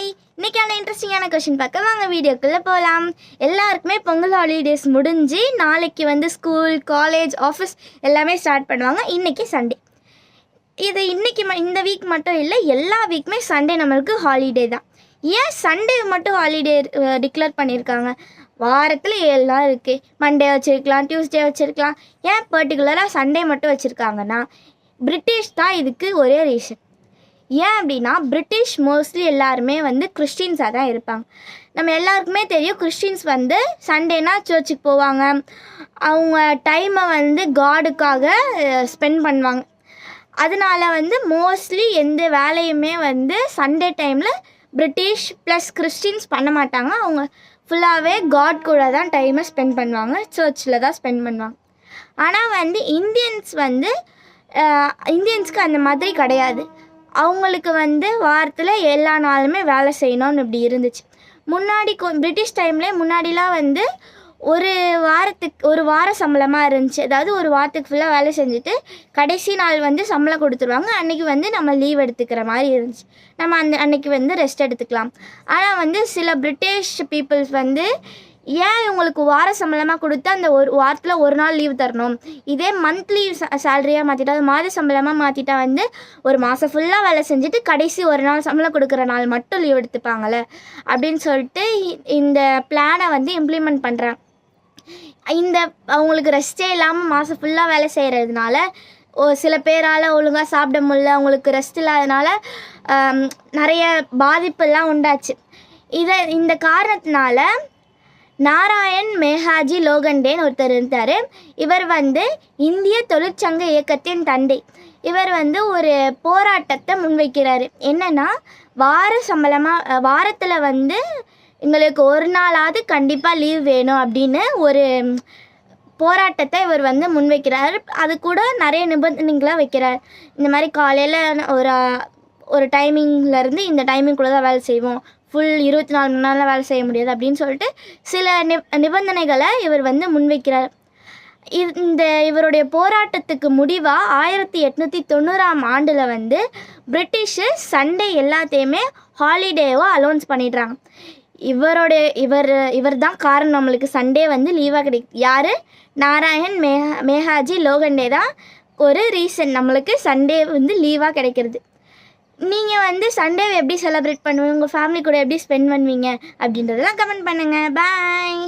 இன்னைக்கான இன்ட்ரெஸ்டிங்கான கொஷின் பார்க்க வாங்க வீடியோக்குள்ளே போகலாம். எல்லாருக்குமே பொங்கல் ஹாலிடேஸ் முடிஞ்சு நாளைக்கு வந்து ஸ்கூல், காலேஜ், ஆஃபீஸ் எல்லாமே ஸ்டார்ட் பண்ணுவாங்க. இன்றைக்கி சண்டே. இது இன்றைக்கி இந்த வீக் மட்டும் இல்லை, எல்லா வீக்குமே சண்டே நம்மளுக்கு ஹாலிடே தான். ஏன் சண்டே மட்டும் ஹாலிடே டிக்ளேர் பண்ணியிருக்காங்க? வாரத்தில் 7 நாள் இருக்குது. மண்டே வச்சுருக்கலாம், டியூஸ்டே வச்சுருக்கலாம். ஏன் பர்டிகுலராக சண்டே மட்டும் வச்சுருக்காங்கன்னா, பிரிட்டிஷ் தான் இதுக்கு ஒரே ரீசன். ஏன் அப்படின்னா, பிரிட்டிஷ் மோஸ்ட்லி எல்லாருமே வந்து கிறிஸ்டின்ஸாக தான் இருப்பாங்க. நம்ம எல்லாருக்குமே தெரியும், கிறிஸ்டின்ஸ் வந்து சண்டேனா சர்ச்சுக்கு போவாங்க. அவங்க டைமை வந்து காடுக்காக ஸ்பெண்ட் பண்ணுவாங்க. அதனால வந்து மோஸ்ட்லி எந்த வேலையுமே வந்து சண்டே டைமில் பிரிட்டிஷ் ப்ளஸ் கிறிஸ்டின்ஸ் பண்ண மாட்டாங்க. அவங்க ஃபுல்லாகவே காட் கூட தான் டைமை ஸ்பெண்ட் பண்ணுவாங்க, சர்ச்சில் தான் ஸ்பெண்ட் பண்ணுவாங்க. ஆனால் வந்து இந்தியன்ஸ்க்கு அந்த மாதிரி கிடையாது. அவங்களுக்கு வந்து வாரத்தில் எல்லா நாளுமே வேலை செய்யணும்னு இப்படி இருந்துச்சு. முன்னாடி பிரிட்டிஷ் டைம்லேயே முன்னாடிலாம் வந்து ஒரு வார சம்பளமாக இருந்துச்சு. அதாவது ஒரு வாரத்துக்கு ஃபுல்லாக வேலை செஞ்சுட்டு கடைசி நாள் வந்து சம்பளம் கொடுத்துருவாங்க. அன்றைக்கி வந்து நம்ம லீவ் எடுத்துக்கிற மாதிரி இருந்துச்சு. நம்ம அன்றைக்கி வந்து ரெஸ்ட் எடுத்துக்கலாம். ஆனால் வந்து சில பிரிட்டிஷ் பீப்புள்ஸ் வந்து ஏன் இவங்களுக்கு வார சம்பளமாக கொடுத்து அந்த ஒரு வாரத்தில் ஒரு நாள் லீவ் தரணும், இதே மந்த்லி சேலரியாக மாற்றிட்டா, மாத சம்பளமாக மாற்றிட்டா வந்து ஒரு மாதம் ஃபுல்லாக வேலை செஞ்சுட்டு கடைசி ஒரு நாள் சம்பளம் கொடுக்குற நாள் மட்டும் லீவ் எடுத்துப்பாங்கள்ல அப்படின்னு சொல்லிட்டு இந்த பிளானை வந்து இம்ப்ளிமெண்ட் பண்ணுறாங்க. அவங்களுக்கு ரெஸ்ட்டே இல்லாமல் மாதம் ஃபுல்லாக வேலை செய்கிறதுனால சில பேரால் ஒழுங்காக சாப்பிட முடியல, அவங்களுக்கு ரெஸ்ட் இல்லாதனால நிறைய பாதிப்பெல்லாம் உண்டாச்சு. இந்த காரணத்தினால நாராயண் மேகாஜி லோகண்டேன்னு ஒருத்தர் இருந்தார். இவர் வந்து இந்திய தொழிற்சங்க இயக்கத்தின் தந்தை. இவர் வந்து ஒரு போராட்டத்தை முன்வைக்கிறார். என்னென்னா, வாரத்தில் வந்து எங்களுக்கு ஒரு நாளாவது கண்டிப்பாக லீவ் வேணும் அப்படின்னு ஒரு போராட்டத்தை இவர் வந்து முன்வைக்கிறார். அது கூட நிறைய நிபந்தனைகளை வைக்கிறார். இந்த மாதிரி காலையில் ஒரு டைமிங்லேருந்து இந்த டைமிங்குள்ளே தான் வேலை செய்வோம், ஃபுல் 24 மணி நேரம் வேலை செய்ய முடியாது அப்படின்னு சொல்லிட்டு சில நிபந்தனைகளை இவர் வந்து முன்வைக்கிறார். இவருடைய போராட்டத்துக்கு முடிவாக 1890ஆம் ஆண்டில் வந்து பிரிட்டிஷு சண்டே எல்லாத்தையுமே ஹாலிடேவாக அலௌன்ஸ் பண்ணிடுறாங்க. இவர் தான் காரணம் நம்மளுக்கு சண்டே வந்து லீவாக கிடைக்குது. யார்? நாராயண் மேகாஜி லோகண்டே தான் ஒரு ரீசன் நம்மளுக்கு சண்டே வந்து லீவாக கிடைக்கிறது. நீங்கள் வந்து சண்டேவை எப்படி செலிப்ரேட் பண்ணுவீங்க, உங்கள் ஃபேமிலி கூட எப்படி ஸ்பெண்ட் பண்ணுவீங்க அப்படின்றதெல்லாம் கமெண்ட் பண்ணுங்கள். பாய்.